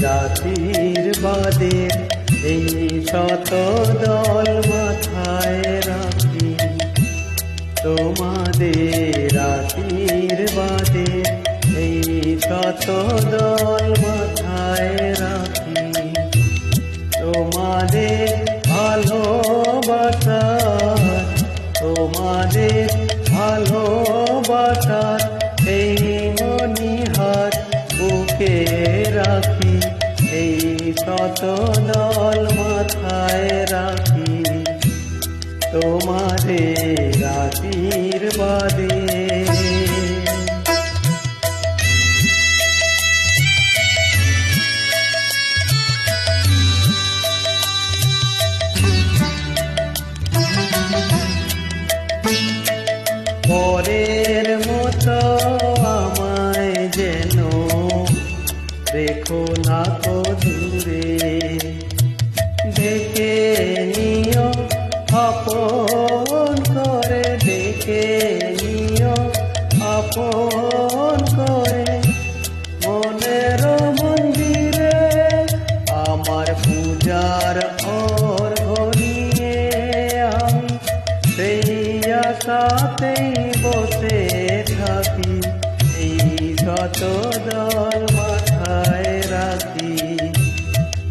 রাতির বাদের এই শত দল মাথায় রাখি, তোমাদের রাতির বাদের এই শত দল মাথায় রাখি। তোমাদের ভালোবাসার, তোমাদের ভালোবাসার এই মণিহার বুকে রাখি, এই শত দল মাথায় রাখি, তোমাদের রাতির বাদে। পরের মতো আমায় যেন দেখো না তো দূরে, দেখে নিও আপন করে, দেখে নিও আপন করে। মনের মন্দিরে আমার পূজার অর্ঘ্য নিয়ে আমি সেই আশাতেই বসে থাকি, এই শত দল মাথায় রাখি,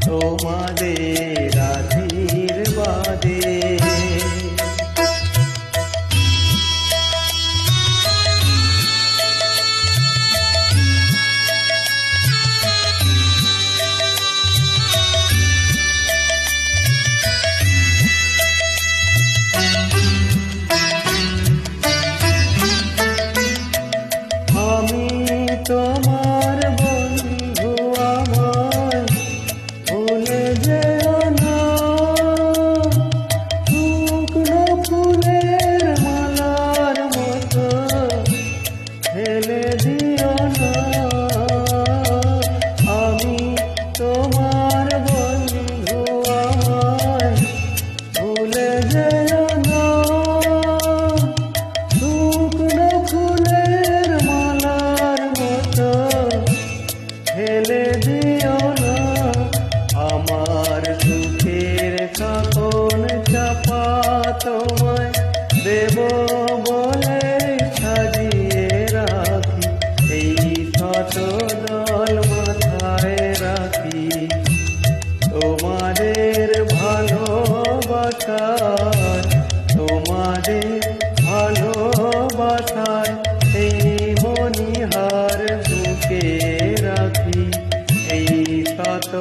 তোমাদের রাতির বাদে। তোমার বন্ধু আমায় ভুলে যেও না, শুকনো ফুলের মালার মতো ফেলে দিও না। আমি তোমার বন্ধু আমায় ভুলে যেও না, শুকনো ফুলের মালার মতো ফেলে দিও না। আমার সুখের কাপন চাপা তোমায় দেব বলে সাজিয়ে রাখি, এই শত দল মাথায় রাখি, তোমাদের ভালোবাসার, তোমাদের ভালোবাসার এই মণিহার বুকে রাখি, এই শত